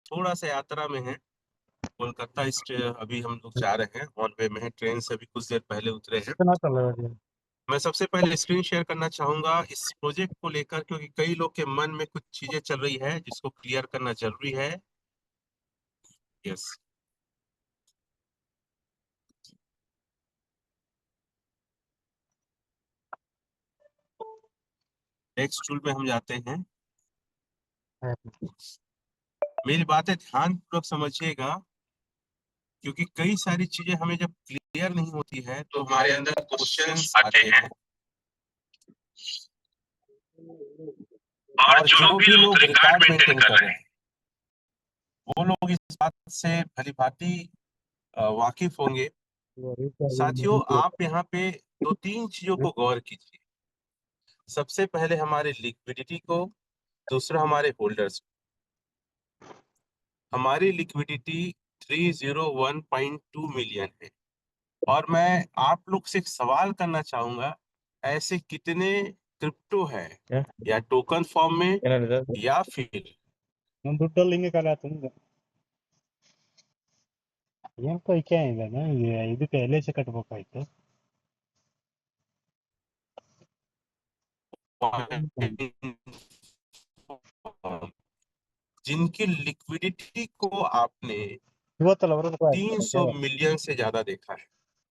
थोड़ा सा यात्रा में है। कोलकाता अभी हम लोग जा रहे हैं, ऑन वे में है, ट्रेन से अभी कुछ देर पहले उतरे हैं। कितना चल रहा है? मैं सबसे पहले स्क्रीन शेयर करना चाहूंगा इस प्रोजेक्ट को लेकर, क्योंकि कई लोग के मन में कुछ चीजें चल रही है जिसको क्लियर करना जरूरी है। यस। नेक्स्ट टूल में हम जाते हैं। मेरी बातें ध्यान पूर्वक समझिएगा, क्योंकि कई सारी चीजें हमें जब क्लियर नहीं होती है तो हमारे अंदर क्वेश्चंस आते हैं। और जो भी लोग रिकॉर्ड मेंटेन कर रहे हैं वो लोग इस बात से भली भांति वाकिफ होंगे। साथियों, आप यहाँ पे दो तीन चीजों को गौर कीजिए। सबसे पहले हमारे लिक्विडिटी को, दूसरा हमारे होल्डर्स को। हमारी लिक्विडिटी 301.2 मिलियन है। और मैं आप लोग से एक सवाल करना चाहूंगा, ऐसे कितने क्रिप्टो है या टोकन फॉर्म में या फिर हम ದುಡ್ಡಲ್ಲಿ ಕಾಲಾತಂದ ಏನ್ ಕೊಯ್ಕೆ ಇದೆ ಇದಕ್ಕೆ ಎಲ್ ಐ ಸಿ ಕಟ್ಬೇಕಾಯ್ತು. जिनकी लिक्विडिटी को आपने ಇವತ್ತಲ್ಲ ಬರೋದಕ್ಕೂ 300 मिलियन से ज्यादा देखा है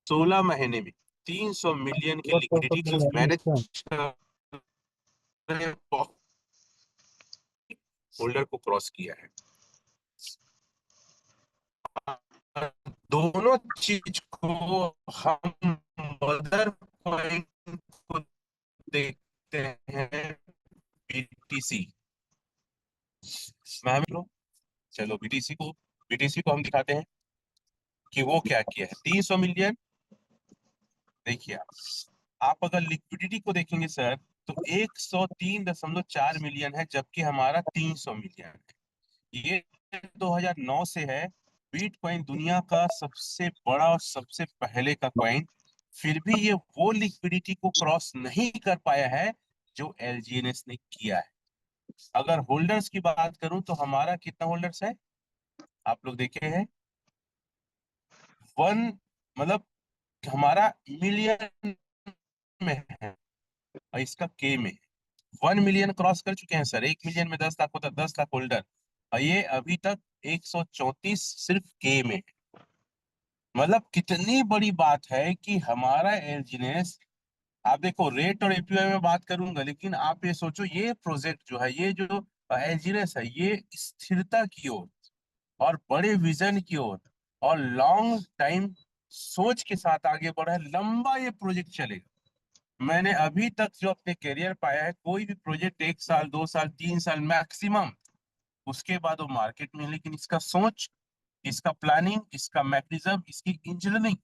16 महीने में। 300 मिलियन की लिक्विडिटी जो मैनेज होल्डर को क्रॉस किया है। दोनों चीज को हम मदर पॉइंट को देखते हैं, बीटीसी। मैम लोग, चलो बीटीसी को हम दिखाते हैं कि वो क्या किया है। 300 मिलियन। देखिए आप अगर लिक्विडिटी को देखेंगे सर, तो 103.4 मिलियन है, जबकि हमारा 300 मिलियन है। ये 2009 से है। बिटकॉइन दुनिया का सबसे बड़ा और सबसे पहले का कॉइन, फिर भी ये वो लिक्विडिटी को क्रॉस नहीं कर पाया है जो एलजीएनएस ने किया है। अगर होल्डर्स की बात करूं तो हमारा कितना होल्डर्स है आप लोग देखे हैं, वन, मतलब हमारा मिलियन में है और इसका के में। 1 मिलियन क्रॉस कर चुके हैं सर। 1 मिलियन में 10 लाख होता है, 10 लाख होल्डर, और ये अभी तक 134 सिर्फ के में है। मतलब कितनी बड़ी बात है कि हमारा एलजीनेस, आप देखो रेट और एपीआई में बात करूंगा, लेकिन आप ये सोचो ये प्रोजेक्ट जो है, ये जो एलजीनेस है, ये स्थिरता की ओर और बड़े विजन की ओर और लॉन्ग टाइम सोच के साथ आगे बढ़ा है। लंबा ये प्रोजेक्ट चलेगा। मैंने अभी तक जो अपने करियर पाया है, कोई भी प्रोजेक्ट 1 साल 2 साल 3 साल मैक्सिमम, उसके बाद वो मार्केट में है। लेकिन इसका सोच, इसका प्लानिंग, इसका मैकेनिज्म, इसकी इंजीनियरिंग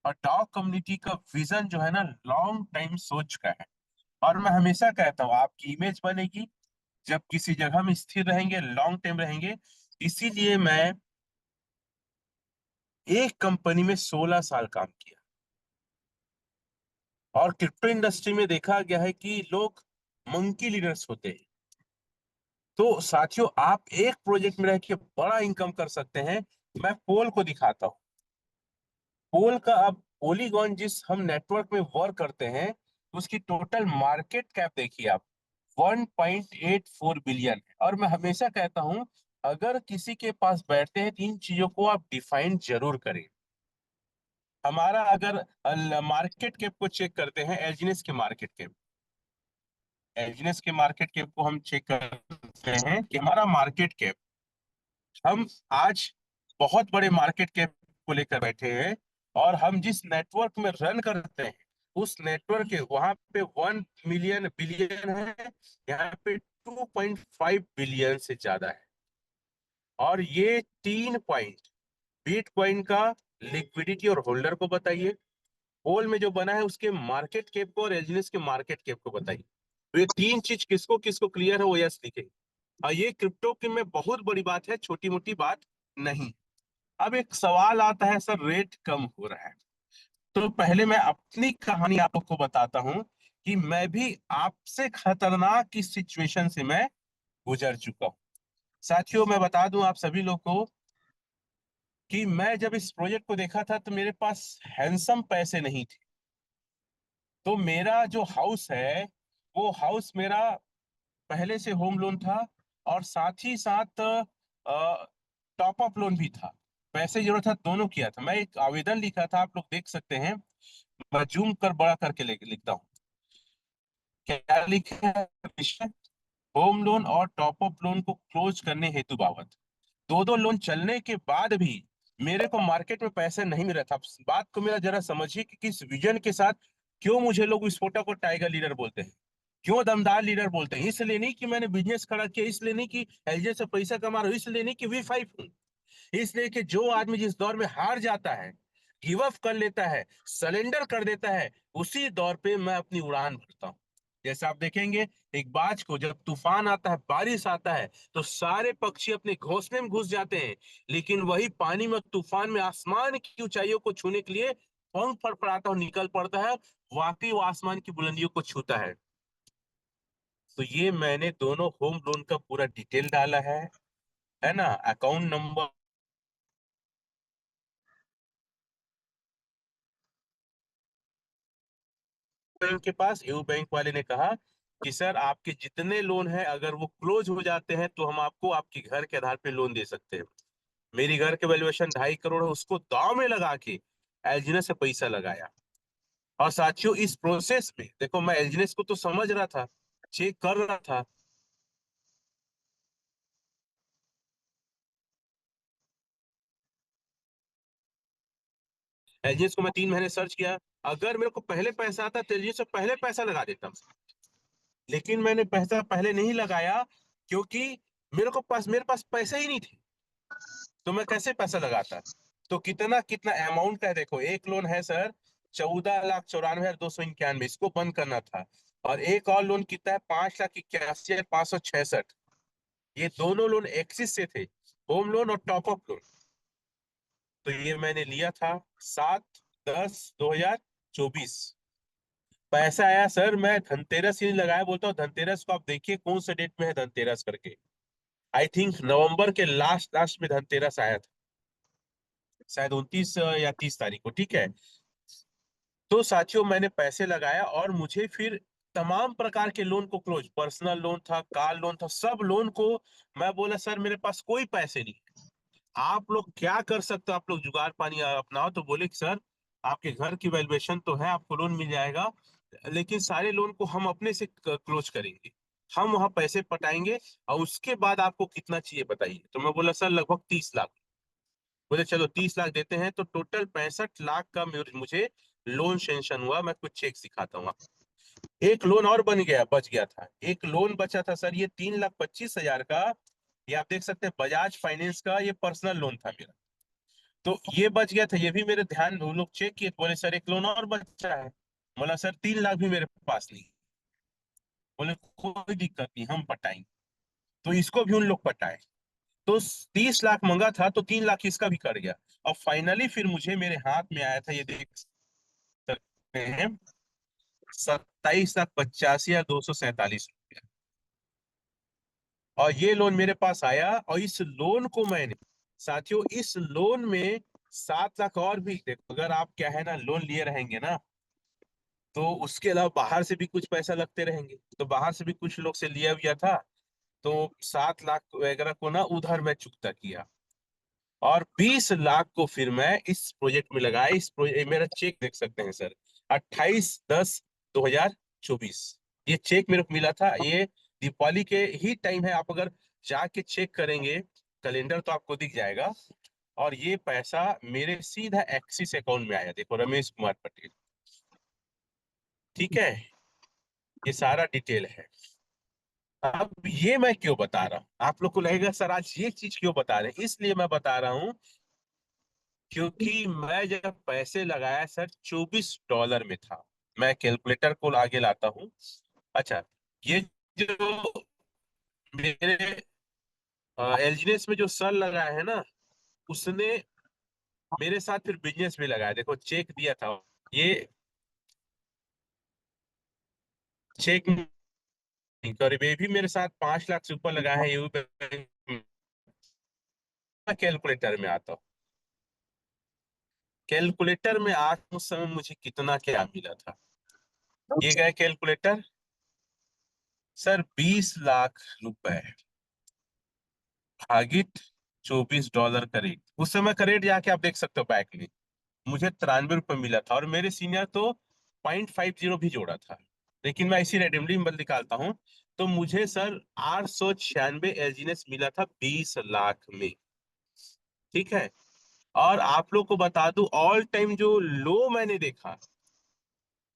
और डॉग कम्युनिटी का विजन जो है ना, लॉन्ग टाइम सोच का है। और मैं हमेशा कहता हूँ आपकी इमेज बनेगी जब किसी जगह में स्थिर रहेंगे, लॉन्ग टाइम रहेंगे। इसीलिए मैं एक कंपनी में 16 साल काम किया। और क्रिप्टो इंडस्ट्री में देखा गया है कि लोग मंकी लीडर्स होते हैं। तो साथियों, आप एक प्रोजेक्ट में रह के बड़ा इनकम कर सकते हैं। मैं पोल को दिखाता हूँ। पोल का, अब पोलीगॉन जिस हम नेटवर्क में वर्क करते हैं, उसकी टोटल मार्केट कैप देखिए आप, 1.84 बिलियन है। और मैं हमेशा कहता हूं, अगर किसी के पास बैठते हैं, तीन चीजों को आप डिफाइन जरूर करें। हमारा अगर मार्केट कैप को चेक करते हैं, एलजीनेस के मार्केट कैप, एलजीनेस के मार्केट कैप को हम चेक करते हैं कि हमारा मार्केट कैप, हम आज बहुत बड़े मार्केट कैप को लेकर बैठे हैं। और हम जिस नेटवर्क में रन करते हैं, उस नेटवर्क के वहां पे 1 मिलियन बिलियन है, यहाँ पे 2.5 बिलियन से ज्यादा है। और ये 3 पॉइंट बिटकॉइन का लिक्विडिटी और होल्डर को बताइए, होल में जो बना है उसके मार्केट कैप को, और एलजीनेस के मार्केट कैप को बताइए। तो ये तीन चीज किसको किसको क्लियर है वो यस लिखे। और ये क्रिप्टो की में बहुत बड़ी बात है, छोटी मोटी बात नहीं। अब एक सवाल आता है, सर रेट कम हो रहा है। तो पहले मैं अपनी कहानी आप लोग को बताता हूं कि मैं भी आपसे खतरनाक की सिचुएशन से मैं गुजर चुका हूं। साथियों मैं बता दूं आप सभी लोग को कि मैं जब इस प्रोजेक्ट को देखा था तो मेरे पास हैंडसम पैसे नहीं थे। तो मेरा जो हाउस है वो हाउस मेरा पहले से होम लोन था, और साथ ही साथ टॉप अप लोन भी था। पैसे जरूरत था दोनों किया था। मैं एक आवेदन लिखा था, आप लोग देख सकते हैं। मैं जूम कर बड़ा करके लिखता हूँ। क्या लिखा है विषय? होम लोन और टॉप अप लोन को क्लोज करने हेतु बाबत। दो दो लोन चलने के बाद भी मेरे को मार्केट में पैसे नहीं मिल रहा था। आप बात को मेरा जरा समझिए कि किस विजन के साथ क्यों मुझे लोग विस्फोटक को टाइगर लीडर बोलते हैं, क्यों दमदार लीडर बोलते हैं। इसलिए नहीं कि मैंने बिजनेस खड़ा किया, इसलिए नहीं कि एलजे से पैसा कमा रहा हूं, इसलिए नहीं कि V5 हूं, इसलिए कि जो आदमी जिस दौर में हार जाता है, गिव अप कर लेता है, सरेंडर कर देता है, उसी दौर पे मैं अपनी उड़ान भरता हूँ। जैसे आप देखेंगे, एक बाज को जब तूफान आता है, बारिश आता है, तो सारे पक्षी अपने घोंसले में घुस जाते हैं, लेकिन वही पानी में, तूफान में आसमान की ऊंचाइयों को छूने के लिए पंख फड़फड़ाता और निकल पड़ता है, वाकई वो आसमान की बुलंदियों को छूता है। तो ये मैंने दोनों होम लोन का पूरा डिटेल डाला है ना, अकाउंट नंबर बैंक के पास। यू बैंक वाले ने कहा कि सर आपके जितने लोन हैं अगर वो क्लोज हो जाते हैं तो हम आपको आपके घर के आधार पे लोन दे सकते हैं। मेरी घर के वैल्यूएशन 2.5 करोड़ है, उसको दाव में लगा के एलजीनेस से पैसा लगाया। और साथियों इस प्रोसेस में देखो, मैं एलजीनेस को तो समझ रहा था, चेक कर रहा था। एलजीनेस को मैं 3 महीने सर्च किया। अगर मेरे को पहले पैसा आता तो एलजीनेस से पहले पैसा लगा देता, लेकिन मैंने पैसा पहले नहीं लगाया क्योंकि मेरे पास पैसे ही नहीं थे। तो मैं कैसे पैसा लगाता? तो कितना कितना अमाउंट का है देखो, एक लोन है सर 14,94,291, इसको बंद करना था। और एक और लोन कितना है, 5,81,566। ये दोनों लोन एक्सिस से थे, होम लोन और टॉप अप लोन। तो ये मैंने लिया था 7/10/2024। पैसा आया सर, मैं धनतेरस ही लगाया बोलता हूँ। धनतेरस को आप देखिए कौन से डेट में है धनतेरस करके। आई थिंक नवंबर के लास्ट लास्ट में धनतेरस आया था, शायद 29 या 30 तारीख को, ठीक है। तो साथियों मैंने पैसे लगाया और मुझे फिर तमाम प्रकार के लोन को क्लोज, पर्सनल लोन था, कार लोन था, सब लोन को मैं बोला सर मेरे पास कोई पैसे नहीं, आप लोग क्या कर सकते हो, आप लोग जुगाड़ पानी अपनाओ। तो बोले कि सर आपके घर की वैल्यूएशन तो है, आपको लोन मिल जाएगा, लेकिन सारे लोन को हम अपने से क्लोज करेंगे, हम वहां पैसे पटाएंगे, और उसके बाद आपको कितना चाहिए बताइए। तो मैं बोला सर लगभग 30 लाख। बोले चलो 30 लाख देते हैं। तो टोटल 65 लाख का मुझे लोन सेंक्शन हुआ। मैं कुछ चेक सिखाता हूँ आपको। एक लोन और बच गया था, एक लोन बचा था सर, ये 3,25,000 का। ये आप देख सकते हैं बजाज फाइनेंस का, ये पर्सनल लोन था मेरा। तो ये बच गया था, ये भी मेरे ध्यान, वो लोग चेक किए, बोले सर एक लोन और बचा है। बोला सर 3 लाख भी मेरे पास नहीं। बोले कोई दिक्कत नहीं, हम पटाएंगे। तो इसको भी उन लोग पटाए। तो 30 लाख मंगा था, तो 3 लाख इसका भी कर गया। और फाइनली फिर मुझे मेरे हाथ में आया था, ये देख सकते हैं, 27,85,247 रुपया। और ये लोन मेरे पास आया, और इस लोन को मैंने, साथियों इस लोन में 7 लाख और भी देखो, अगर आप क्या है ना लोन लिए रहेंगे ना, तो उसके अलावा बाहर से भी कुछ पैसा लगते रहेंगे, तो बाहर से भी कुछ लोग से लिया था। तो 7 लाख वगैरह को ना उधर मैं चुकता किया, और 20 लाख को फिर मैं इस प्रोजेक्ट में लगाया। इस प्रोजेक्ट मेरा चेक देख सकते हैं सर, 28/10/2024 ये चेक मेरे को मिला था। ये दीपावली के ही टाइम है, आप अगर जाके चेक करेंगे कैलेंडर तो आपको दिख जाएगा। और ये पैसा मेरे सीधा एक्सिस अकाउंट में आया, देखो रमेश कुमार पटेल, ठीक है। ये सारा डिटेल है। अब ये मैं क्यों बता रहा हूँ, आप लोग को लगेगा सर आज ये चीज क्यों बता रहे हैं, इसलिए मैं बता रहा हूँ क्योंकि मैं जब पैसे लगाया सर $24 में था। मैं कैलकुलेटर को आगे लाता हूँ। अच्छा, ये जो मेरे एलजीनेस में जो सर लगाया है ना, उसने मेरे साथ फिर बिजनेस में लगाया, देखो चेक दिया था। ये चेक, सॉरी, ये भी मेरे साथ 5 लाख से ऊपर लगा है, ये भी बैंक कैलकुलेटर में आता हूँ। कैलकुलेटर में आज उस समय मुझे कितना क्या मिला था, ये गया कैलकुलेटर सर, 20 लाख रुपए भागित $24 का रेट। उस समय का रेट जाके आप देख सकते हो बैंक में, मुझे 93 रुपये मिला था, और मेरे सीनियर तो 0.50 भी जोड़ा था। लेकिन मैं इसी रेडिमली बल निकालता हूँ, तो मुझे सर 896 एलजीनेस मिला था 20 लाख में। ठीक है, और आप लोग को बता दूं ऑल टाइम जो लो मैंने देखा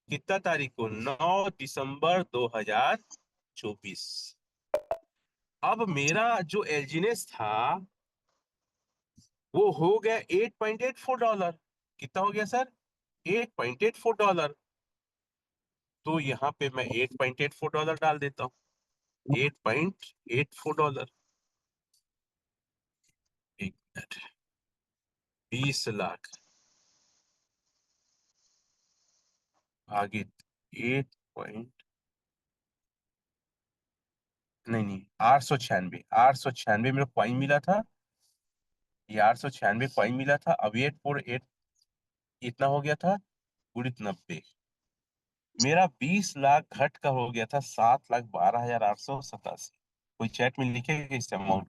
कितना तारीख को, 9 दिसंबर 2024। अब मेरा जो एलजीनेस था वो हो गया $8.84। कितना हो गया सर, $8.84। तो यहाँ पे मैं $8.84 डाल देता हूँ, $8.84। एक मिनट, 20 लाख भागित 8 नहीं नहीं, 896 मेरे पॉइंट मिला था, ये 896 मिला था। अब 848 इतना हो गया था, गुणित 90, मेरा 20 लाख घट कर हो गया था 7,12,887। कोई चैट में लिखेगा इस अमाउंट,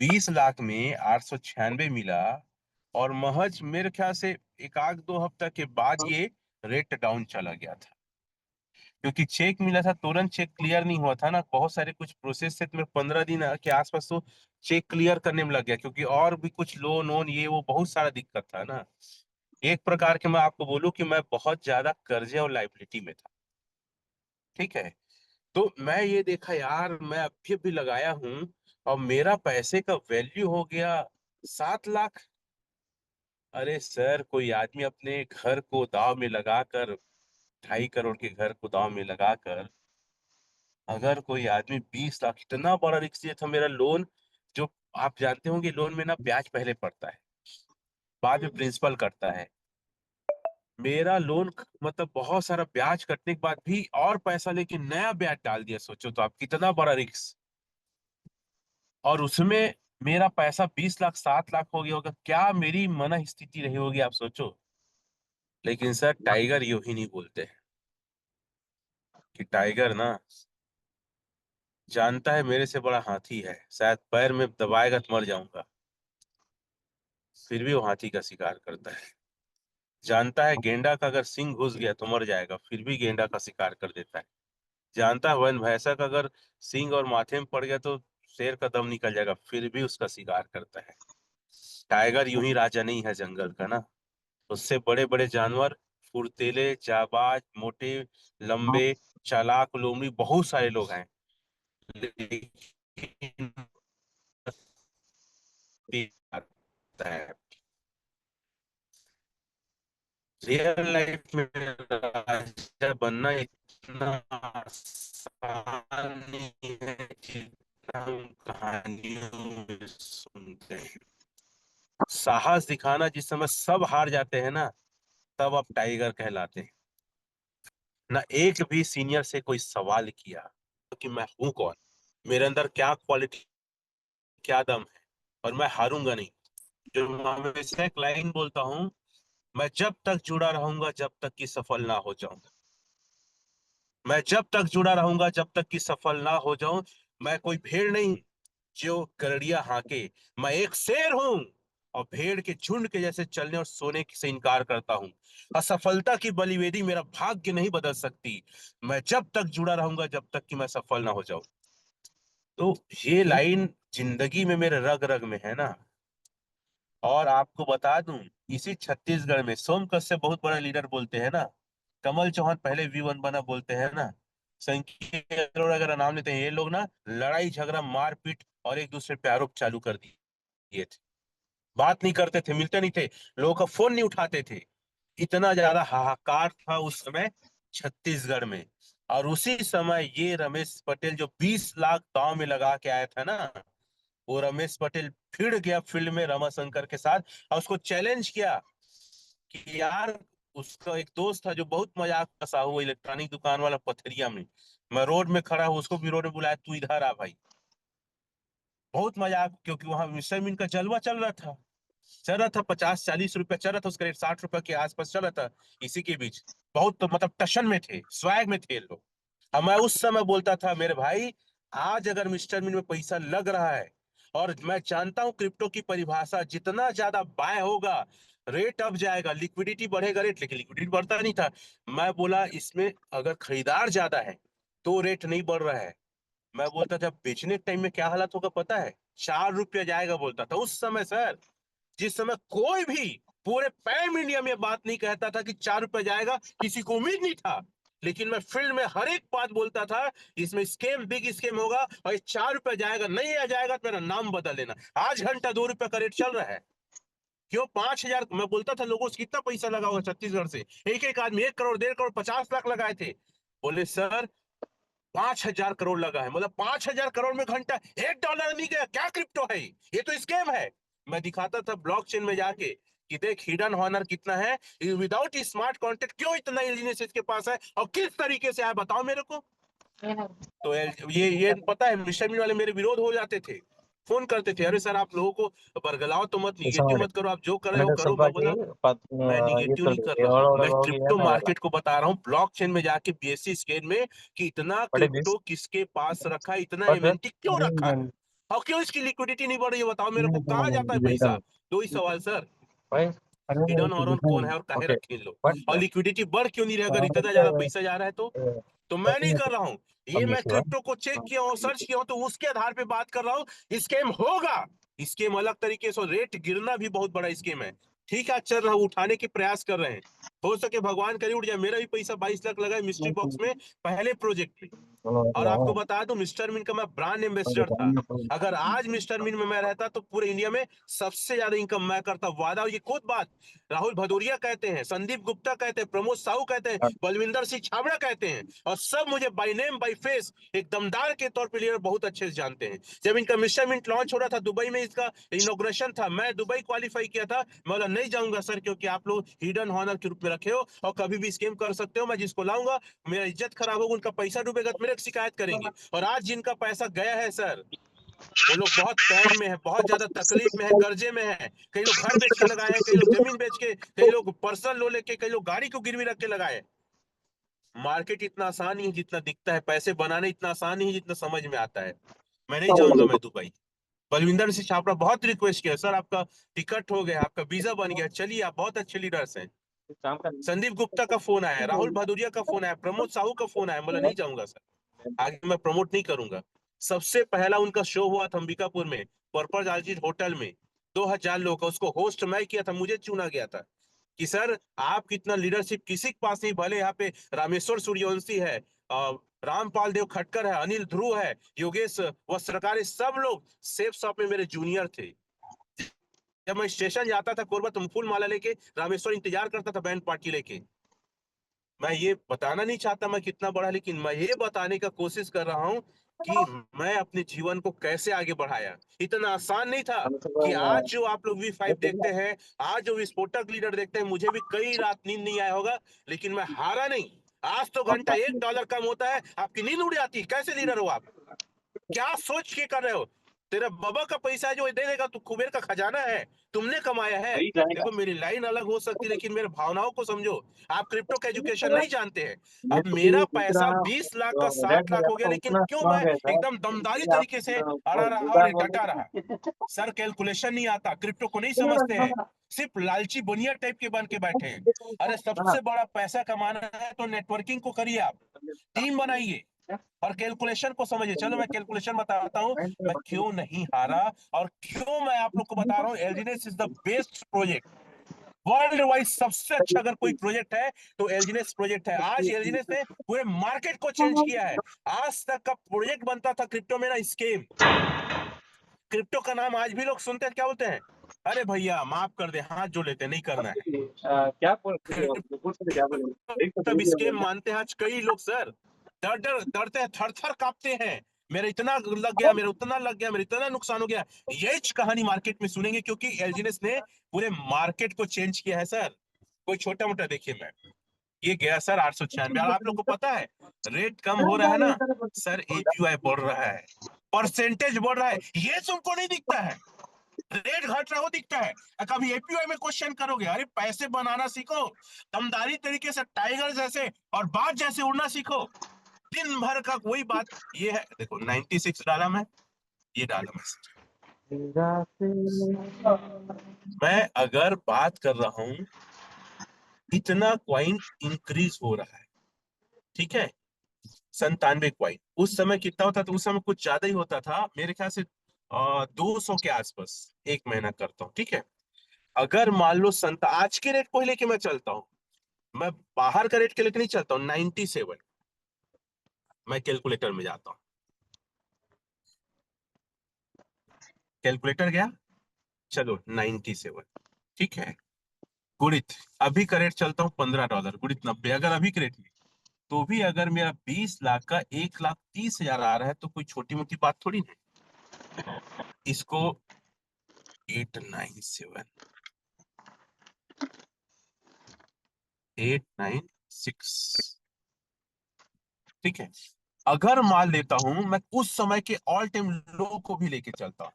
20 लाख में 896 मिला, और महज मेरे ख्याल से एक आध दो हफ्ता के बाद ये रेट डाउन चला गया था, क्योंकि चेक मिला था तुरंत, चेक क्लियर नहीं हुआ था ना, बहुत सारे कुछ प्रोसेस थे, तो मेरे 15 दिन के आसपास तो चेक क्लियर करने में लग गया, क्योंकि और भी कुछ लोन वोन ये वो बहुत सारा दिक्कत था ना। एक प्रकार के मैं आपको बोलूं कि मैं बहुत ज्यादा कर्जे और लाइबिलिटी में था। ठीक है, तो मैं ये देखा यार, मैं अभी भी लगाया हूं और मेरा पैसे का वैल्यू हो गया 7 लाख। अरे सर, कोई आदमी अपने घर को दाव में लगाकर, 2.5 करोड़ के घर को दाव में लगाकर, अगर कोई आदमी 20 लाख, इतना बड़ा रिस्क ये था मेरा लोन, जो आप जानते होंगे लोन में ना ब्याज पहले पड़ता है, बाद में प्रिंसिपल करता है। मेरा लोन मतलब बहुत सारा ब्याज कटने के बाद भी और पैसा लेके नया ब्याज डाल दिया, सोचो तो आप कितना बड़ा रिस्क। और उसमें मेरा पैसा 20 लाख 7 लाख हो गया होगा, क्या मेरी मन स्थिति रही होगी आप सोचो। लेकिन सर टाइगर यूं ही नहीं बोलते हैं, कि टाइगर ना जानता है मेरे से बड़ा हाथी है, शायद पैर में दबाएगा तो मर जाऊंगा, फिर भी वो हाथी का शिकार करता है। जानता है गेंडा का अगर सींग घुस गया तो मर जाएगा, फिर भी गेंडा का शिकार कर देता है। जानता है वन भैंसा का अगर सींग और माथे में पड़ गया तो शेर का दम निकल जाएगा, फिर भी उसका शिकार करता है। टाइगर यूं ही राजा नहीं है जंगल का ना, उससे बड़े बड़े जानवर, फुर्तीले, जाबाज, मोटे, लंबे, चालाक, लोमड़ी, बहुत सारे लोग हैं, लेकिन आता है रियल लाइफ में राजा बनना इतना आसान नहीं है जितना हम कहानियों में सुनते हैं। साहस दिखाना जिस समय सब हार जाते हैं ना, तब आप टाइगर कहलाते हैं। ना एक भी सीनियर से कोई सवाल किया कि मैं हूं कौन, मेरे अंदर क्या क्वालिटी, क्या दम है, और मैं हारूंगा नहीं। जो मैं हमेशा एक लाइन बोलता हूं, मैं जब तक जुड़ा रहूंगा जब तक कि सफल ना हो जाऊं, मैं जब तक जुड़ा रहूंगा जब तक कि सफल ना हो जाऊं। मैं कोई भेड़ नहीं जो करड़िया हाके, मैं एक शेर हूं, और भेड़ के झुंड के जैसे चलने और सोने से इनकार करता हूं। असफलता की बलिवेदी मेरा भाग्य नहीं बदल सकती, मैं जब तक जुड़ा रहूंगा जब तक कि मैं सफल ना हो जाऊं। तो ये लाइन जिंदगी में मेरे रग रग में है ना। और आपको बता दूं, इसी छत्तीसगढ़ में सोम कश्यप बहुत बड़ा लीडर बोलते हैं ना, कमल चौहान पहले V1 बना बोलते हैं ना, संजय अरोड़ा अगर नाम लेते हैं, ये लोग ना लड़ाई झगड़ा मारपीट और एक दूसरे पे आरोप चालू कर दिए थे। बात नहीं करते थे, मिलते नहीं थे, लोगों का फोन नहीं उठाते थे। इतना ज्यादा हाहाकार था उस समय छत्तीसगढ़ में। और उसी समय ये रमेश पटेल जो 20 लाख दांव में लगा के आया था ना, वो रमेश पटेल फिर गया फील्ड में रमाशंकर के साथ, और उसको चैलेंज किया कि यार, उसका एक दोस्त था जो बहुत मजाक फंसा हुआ इलेक्ट्रॉनिक दुकान वाला पथरिया में, मैं रोड में खड़ा हूँ, उसको भी रोड में बुलाया, तू इधर आ भाई। बहुत मजा, क्योंकि वहां मिस्टर मीन का जलवा चल रहा था 50-40 रुपया चल रहा था, उसका रेट 60 रुपया के आसपास चल रहा था। इसी के बीच बहुत तो मतलब टशन में थे, स्वैग में थे लोग। अब मैं उस समय बोलता था मेरे भाई, आज अगर मिस्टर मिन में पैसा लग रहा है, और मैं जानता हूं क्रिप्टो की परिभाषा, जितना ज्यादा बाय होगा रेट अप जाएगा, लिक्विडिटी बढ़ेगा रेट, लेकिन लिक्विडिटी बढ़ता नहीं था। मैं बोला इसमें अगर खरीदार ज्यादा है तो रेट नहीं बढ़ रहा है। मैं बोलता था बेचने के टाइम में क्या हालत होगा पता है, 4 रुपया जाएगा बोलता था उस समय सर। जिस समय कोई भी पूरे पैन इंडिया में बात नहीं कहता था कि 4 रुपया जाएगा, किसी को उम्मीद नहीं था। लेकिन मैं फील्ड में हर एक बात बोलता था, इसमें स्केम, बिग स्केम होगा, और ये 4 रुपया जाएगा, नहीं आ जाएगा तो मेरा नाम बदल लेना। आज घंटा 2 रुपया का रेट चल रहा है। क्यों 5,000, मैं बोलता था लोगों से कितना पैसा लगा होगा छत्तीसगढ़ से, एक एक आदमी 1 करोड़, 1.5 करोड़, 50 लाख लगाए थे। बोले सर 5,000 करोड़ लगा है, मतलब 5,000 करोड़ में घंटा $1 नहीं गया, क्या क्रिप्टो है ये तो स्कैम है। मैं दिखाता था ब्लॉकचेन में जाके कि देख हिडन हॉनर कितना है, विदाउट स्मार्ट कॉन्ट्रैक्ट क्यों इतना इंजीनियर्स इसके पास है, और किस तरीके से आया बताओ मेरे को। तो ये पता है, मिशन मिल वाले मेरे विरोध हो जाते थे, फोन करते थे, अरे सर आप लोगों को बरगलाओ तो मत, ಕೆಲಸ निगेटिव ಮಾಡಿ मत करो, आप जो कर रहे हो ಹನ್ನೆರಡು करो। ಸ್ವಲ್ಪ मैं ಹಾಕಿ बोला मैं निगेटिव नहीं कर ಇತ್ತು रहा हूँ, मैं ಏಳೊಳಗೆ ಹೋಗಿ क्रिप्टो ಏನಾಗಲ್ಲ मार्केट को बता रहा हूँ, ब्लॉकचेन में जाके बीएससी स्केन में, कि इतना बड़े दिस क्रिप्टो किसके पास रखा है, इतना बस एमएनटी क्यों रखा है, और क्यों इसकी लिक्विडिटी नहीं बढ़ रही है, बताओ मेरे को, कहाँ जाता है पैसा। दो ही सवाल सर, हिडन हॉरन कौन है और काहे ओके रखे इन लोग, बट और लिक्विडिटी बढ़ क्यों नहीं रही अगर इतना ज्यादा पैसा जा रहा है तो मैं नहीं कर रहा हूँ। ये मैं क्रिप्टो को चेक किया हूँ, सर्च किया हूँ, तो उसके आधार पे बात कर रहा हूँ। स्कैम होगा, स्कैम अलग तरीके से, रेट गिरना भी बहुत बड़ा स्कैम है। ठीक है, चल रहा, उठाने के प्रयास कर रहे हैं, हो सके भगवान करे उठ जाए। मेरा भी पैसा 22 लाख लगा है मिस्ट्री बॉक्स में, पहले प्रोजेक्ट में। और आपको बता दूं मिस्टर मिन का मैं ब्रांड एम्बेसडर था। अगर आज मिस्टर मिन में मैं रहता तो पूरे इंडिया में सबसे ज्यादा इनकम मैं करता, वादा। और ये खुद बात राहुल भदौरिया कहते हैं, संदीप गुप्ता कहते हैं, प्रमोद साहू कहते हैं, बलविंदर सिंह छाबड़ा कहते हैं, और सब मुझे बाय नेम बाय फेस एक दमदार के तौर पर लीडर बहुत अच्छे से जानते हैं। जब इनका मिस्टर मिंट लॉन्च हो रहा था दुबई में, इसका इनोग्रेशन था, मैं दुबई क्वालिफाई किया था। मैं बोला नहीं जाऊंगा सर, क्योंकि आप लोग हिडन हॉनर के रूप में रखे हो और कभी भी स्कैम कर सकते हो। मैं जिसको लाऊंगा मेरा इज्जत खराब होगा, उनका पैसा डूबेगा तो मेरे शिकायत करेंगे। और आज जिनका पैसा गया है सर, वो लोग बहुत पैन में है, बहुत ज्यादा तकलीफ में है, कर्जे में है। कई लोग घर बेच के लगाए हैं, कई लोग जमीन बेच के, कई लोग पर्सनल लोन लेके, कई लोग गाड़ी को गिरवी रख के लगाए। मार्केट इतना आसान नहीं है जितना दिखता है, पैसे बनाने इतना आसान नहीं है जितना समझ में आता है। मैं नहीं जाऊंगा मैं दुबई। बलविंदर सिंह छाबड़ा बहुत रिक्वेस्ट किया, सर आपका टिकट हो गया, आपका वीजा बन गया, चलिए, आप बहुत अच्छे लीडर्स हैं। संदीप गुप्ता का फोन आया, राहुल भदौरिया का फोन आया, प्रमोद साहू का फोन आया, बोला नहीं जाऊंगा सर, आगे मैं प्रमोट नहीं करूंगा। सबसे पहला उनका शो हुआ था अंबिकापुर में, पर्पज आर्चिड होटल में, 2,000 लोग का, उसको होस्ट मैं किया था, मुझे चुना गया था कि सर आप कितना लीडरशिप किसी के पास नहीं, भले यहाँ पे रामेश्वर सूर्यवंशी है, रामपाल देव खटकर है, अनिल ध्रुव है, योगेश वस्त्रकार, सब लोग सेफ शॉप में मेरे जूनियर थे। जब मैं स्टेशन जाता था कोरबा, तुम फूल माला लेके रामेश्वर इंतजार करता था बैंड पार्टी लेके। मैं ये बताना नहीं चाहता मैं कितना बड़ा, लेकिन मैं ये बताने का कोशिश कर रहा हूँ कि मैं अपने जीवन को कैसे आगे बढ़ाया। इतना आसान नहीं था कि आज जो आप लोग V5 देखते हैं, आज जो विस्फोटक लीडर देखते हैं, मुझे भी कई रात नींद नहीं आया होगा, लेकिन मैं हारा नहीं। आज तो घंटा $1 कम होता है, आपकी नींद उड़ जाती है। कैसे लीडर हो आप, क्या सोच के कर रहे हो। तेरा बाबा का पैसा है जो दे देगा, तू कुबेर का खजाना है, तुमने कमाया है। देखो मेरी लाइन अलग हो सकती है, लेकिन मेरे भावनाओं को समझो। आप क्रिप्टो का एजुकेशन नहीं जानते हैं। अब मेरा पैसा 20 लाख का 60 लाख हो गया, लेकिन क्यों मैं एकदम दमदारी तरीके से अड़ा रहा और डटा रहा। सर कैलकुलेशन नहीं आता, क्रिप्टो को नहीं समझते हैं, सिर्फ लालची बुनिया टाइप के बन के बैठे हैं। अरे सबसे बड़ा पैसा कमाना है तो नेटवर्किंग को करिए, आप टीम बनाइए और कैलकुलेशन को समझिए। चलो मैं कैलकुलेशन बताता हूँ मैं क्यों नहीं हारा, और क्यों मैं आप लोग को बता रहा हूँ एलजीनेस is the best project world wise. सबसे अच्छा अगर कोई प्रोजेक्ट है तो एलजीनेस प्रोजेक्ट है। आज एलजीनेस ने पूरे मार्केट को चेंज किया है। आज तक का प्रोजेक्ट बनता था क्रिप्टो में ना स्केम। क्रिप्टो का नाम आज भी लोग सुनते हैं, क्या बोलते हैं, अरे भैया माफ कर दे, हाथ जो लेते नहीं करना है। क्या तब स्केम मानते हैं आज कई लोग सर, डर डर डरते हैं, थर थर कांपते हैं। मेरा इतना लग गया, मेरा उतना लग गया, मेरा इतना नुकसान हो गया। यही कहानी मार्केट में सुनेंगे, क्योंकि एलजीनेस ने पूरे मार्केट को चेंज किया है सर। कोई छोटा मोटा देखिए, मैं ये गया सर 896। और आप लोग को पता है रेट कम हो रहा है ना सर, एपीवाई बढ़ रहा है। परसेंटेज बढ़ रहा है, ये तुमको नहीं दिखता है। रेट घट रहा है वो दिखता है। कभी एपीओ में क्वेश्चन करोगे, अरे पैसे बनाना सीखो, दमदारी तरीके से टाइगर जैसे और बाज जैसे उड़ना सीखो। दिन भर का वही बात। ये है देखो 96 डाला मैं, ये डाला मैसेज। मैं अगर बात कर रहा हूं इतना क्वाइन इंक्रीज हो रहा है, ठीक है, 97 क्वाइन। उस समय कितना होता था, उस समय कुछ ज्यादा ही होता था मेरे ख्याल से 200 के आसपास। एक महीना करता हूँ, ठीक है। अगर मान लो संत आज के रेट को ही लेके मैं चलता हूँ, मैं बाहर का रेट के लेके नहीं चलता हूँ, 97 मैं कैलकुलेटर में जाता हूँ। कैलकुलेटर गया, चलो 97, ठीक है। गुणित अभी का रेट चलता हूँ $15, गुणित 90, अगर अभी के रेट में, तो भी अगर मेरा 20 लाख का 1,30,000 आ रहा है तो कोई छोटी मोटी बात थोड़ी नहीं। इसको 897 896, ठीक है। अगर मान लेता हूं मैं उस समय के ऑल टाइम लो को भी लेके चलता हूं,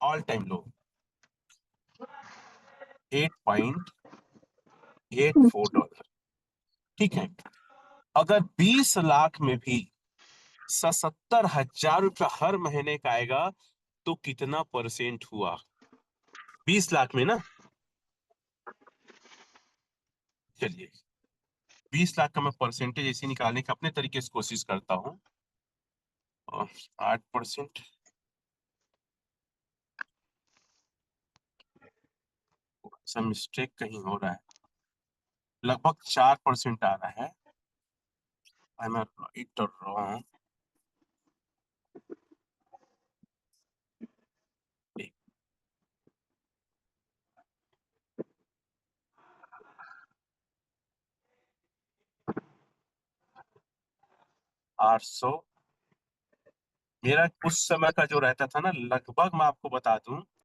ऑल टाइम लो 8.84 डॉलर, ठीक है। अगर 20 लाख में भी 77,000 रुपया हर महीने का आएगा तो कितना परसेंट हुआ? 20 लाख में ना, चलिए 20 लाख का मैं परसेंटेज ऐसे निकालने की अपने तरीके से कोशिश करता हूँ। 8%, सब मिस्टेक कहीं हो रहा है, लगभग 4% आ रहा है। आई एम राइट और रॉन्ग? 800, मेरा उस समय का जो रहता था ना, लगभग मैं आपको बता दूं